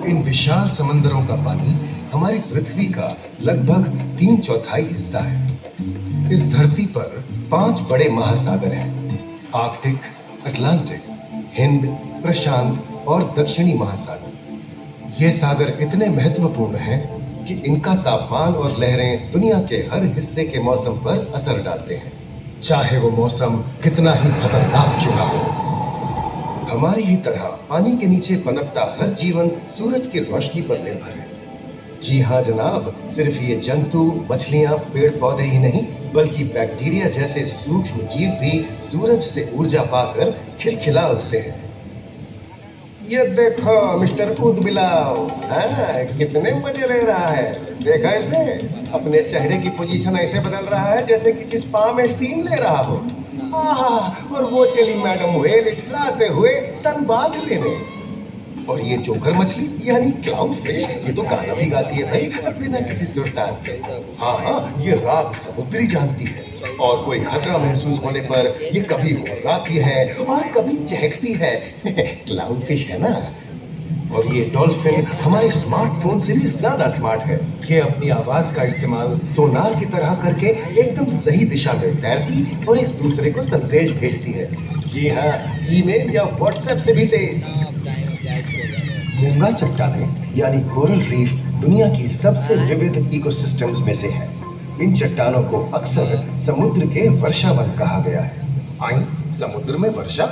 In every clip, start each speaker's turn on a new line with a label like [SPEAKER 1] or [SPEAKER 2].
[SPEAKER 1] इन विशाल समंदरों का पानी हमारी पृथ्वी का लगभग 3/4 हिस्सा है। इस धरती पर 5 बड़े महासागर हैं: आर्कटिक, अटलांटिक, हिंद, प्रशांत और दक्षिणी महासागर। ये सागर इतने महत्वपूर्ण हैं कि इनका तापमान और लहरें दुनिया के हर हिस्से के मौसम पर असर डालते हैं, चाहे वो मौसम कितना ही खतरनाक क्यों ना हो। हमारी ही तरह पानी के नीचे पनपता हर जीवन सूरज की रोशनी पर निर्भर है। जी हाँ जनाब, सिर्फ ये जंतु, मछलियां, पेड़ पौधे ही नहीं, बल्कि बैक्टीरिया जैसे सूक्ष्म जीव भी सूरज से ऊर्जा पाकर खिलखिला उठते हैं। ये देखो मिस्टर ऊदबिलाव, कितने मजे ले रहा है। देखा इसे, अपने चेहरे की पोजीशन ऐसे बदल रहा है जैसे किसी स्पा में स्टीम ले रहा हो। और वो चली मैडम व्हेल इठलाते हुए सनबाथ लेने। और ये जोकर मछली यानी क्लाउन फिश, ये तो गाना भी गाती है भाई, बिना किसी सुरताल के। हाँ, ये रात समुद्री जानती है और कोई खतरा महसूस होने पर ये कभी घुर्राती है और कभी चहकती है। क्लाउन फिश है ना। और ये डॉल्फिन हमारे स्मार्टफोन से भी ज्यादा स्मार्ट है। ये अपनी आवाज का इस्तेमाल सोनार की तरह करके एकदम सही दिशा में तैरती और एक दूसरे को संदेश भेजती है। जी हाँ, ईमेल या व्हाट्सएप से भी तेज। मूंगा चट्टानें यानी कोरल रीफ दुनिया की सबसे विविध इकोसिस्टम्स में से है। इन चट्टानों को अक्सर समुद्र के वर्षावन कहा गया है। आई, समुद्र में वर्षा,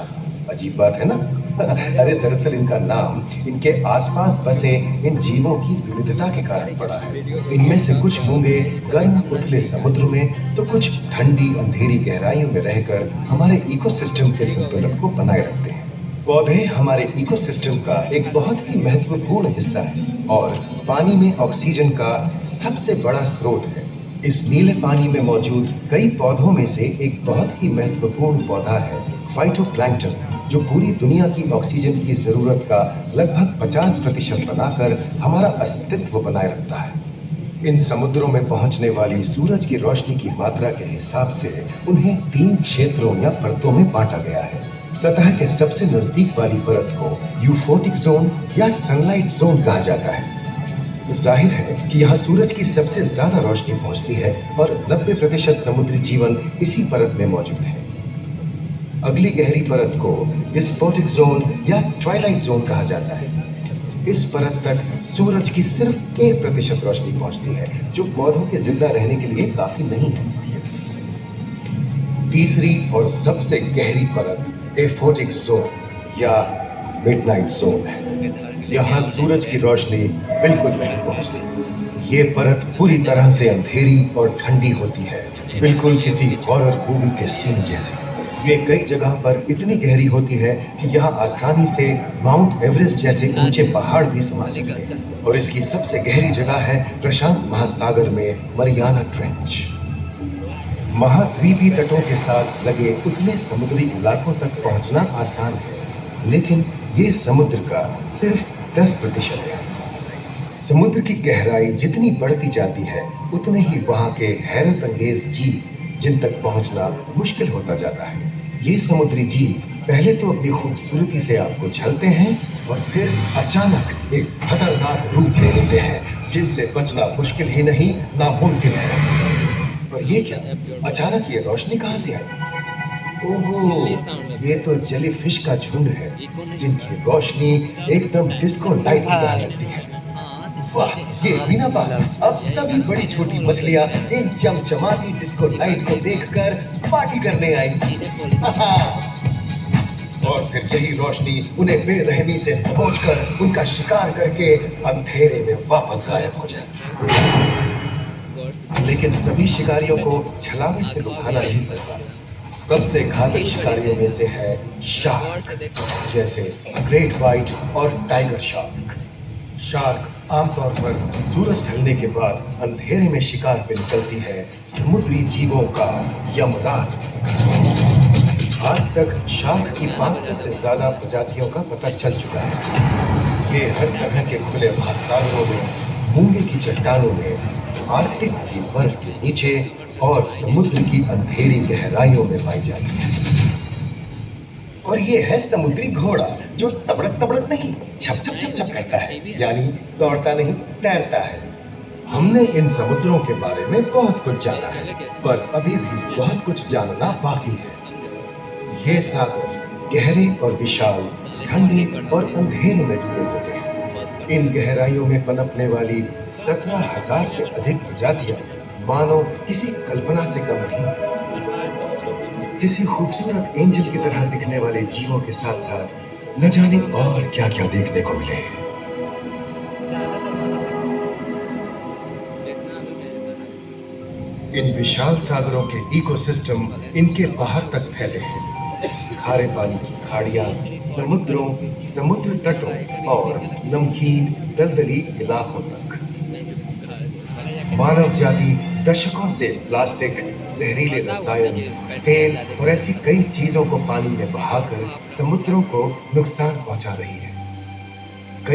[SPEAKER 1] अजीब बात है ना। अरे दरअसल इनका नाम इनके आसपास बसे इन जीवों की विविधता के कारण पड़ा है। इनमें से कुछ मूंगे गर्म उथले समुद्र में, तो कुछ ठंडी अंधेरी गहराइयों में रहकर हमारे इकोसिस्टम के संतुलन को बनाए रखते हैं। पौधे हमारे इकोसिस्टम का एक बहुत ही महत्वपूर्ण हिस्सा है और पानी में ऑक्सीजन का सबसे बड़ा स्रोत है। इस नीले पानी में मौजूद कई पौधों में से एक बहुत ही महत्वपूर्ण पौधा है फाइटोप्लैंक्टन, जो पूरी दुनिया की ऑक्सीजन की जरूरत का लगभग 50% बनाकर हमारा अस्तित्व बनाए रखता है। इन समुद्रों में पहुंचने वाली सूरज की रोशनी की मात्रा के हिसाब से उन्हें 3 क्षेत्रों या परतों में बांटा गया है। सतह के सबसे नजदीक वाली परत को यूफोटिक जोन या सनलाइट जोन कहा जाता है। जाहिर है कि यहाँ सूरज की सबसे ज्यादा रोशनी पहुंचती है और 90% समुद्री जीवन इसी परत में मौजूद है। अगली गहरी परत को डिस्पोटिक जोन या ट्वाइलाइट जोन कहा जाता है। इस परत तक सूरज की सिर्फ 1% रोशनी पहुंचती है, जो पौधों के जिंदा रहने के लिए काफी नहीं है। तीसरी और सबसे गहरी परत एफोटिक जोन या मिडनाइट जोन है। यहाँ सूरज की रोशनी बिल्कुल नहीं पहुंचती। ये परत पूरी तरह से अंधेरी और ठंडी होती है, बिल्कुल किसी हॉरर मूवी के सीन जैसे। ये कई जगह पर इतनी गहरी होती है कि यहाँ आसानी से माउंट एवरेस्ट जैसे ऊंचे पहाड़ भी समा सकते हैं। और इसकी सबसे गहरी जगह है प्रशांत महासागर में मरियाना ट्रेंच। महाद्वीपीय तटों के साथ लगे उतने समुद्री इलाकों तक पहुंचना आसान है, लेकिन ये समुद्र का सिर्फ 10% है। समुद्र की गहराई जितनी बढ़ती जाती है, उतने ही वहां के हैरत अंगेज जीव जिन तक पहुंचना मुश्किल होता जाता है। ये समुद्री जीव पहले तो अपनी खूबसूरती से आपको झलते हैं और फिर अचानक एक खतरनाक रूप ले लेते हैं, जिनसे बचना मुश्किल ही नहीं, नामुमकिन है। और ये क्या, अचानक ये रोशनी कहाँ से आई? ओहो, ये तो जेलीफिश का झुंड है, जिनकी रोशनी एकदम डिस्को लाइट की तरह लगती है। वाह, ये बिना बात, अब सभी बड़ी छोटी मछलियां इन चमचमाती डिस्को लाइट को देखकर पार्टी करने आएंगी। और फिर यही रोशनी उन्हें बेरहमी से दबोचकर उनका शिकार करके अंधेरे में वापस गायब हो जाएगी। लेकिन सभी शिकारियों को छलावे से रुकाना नहीं पड़ता। सबसे घातक शिकारियों में से है शार्क, जैसे ग्रेट व्हाइट और टाइगर शार्क। शार्क आमतौर पर सूरज ढलने के बाद अंधेरे में शिकार पे निकलती है समुद्री जीवों का यमराज। आज तक शार्क की 500 से ज्यादा प्रजातियों का पता चल चुका है। ये हर तरह के खुले महासागरों में, मूंगे की चट्टानों में, आर्कटिक की बर्फ के नीचे और समुद्र की अंधेरी गहराइयों में पाई जाती है। और ये है समुद्री घोड़ा, जो तबड़क तबड़क नहीं, छप छप छप छप करता है, यानी दौड़ता नहीं, तैरता है। हमने इन समुद्रों के बारे में बहुत कुछ जाना है, पर अभी भी बहुत कुछ जानना बाकी है। ये सागर गहरे और विशाल, ठंडे और अंधेरे में डूबे होते हैं। इन गहराइयों में पनपने वाली 17,000 से अधिक प्रजातियां मानो किसी कल्पना से कम नहीं। किसी खूबसूरत एंजल की तरह दिखने वाले जीवों के साथ साथ न जाने और क्या क्या देखने को मिले। इन विशाल सागरों के इकोसिस्टम इनके बाहर तक फैले हैं। खारे पानी की खाड़ियां, समुद्रों, समुद्र तटों और नमकीन दलदली इलाकों तक। मानव जाति दशकों से प्लास्टिक, जहरीले रसायन, तेल और ऐसी कई चीजों को पानी में बहाकर समुद्रों को नुकसान पहुंचा रही है।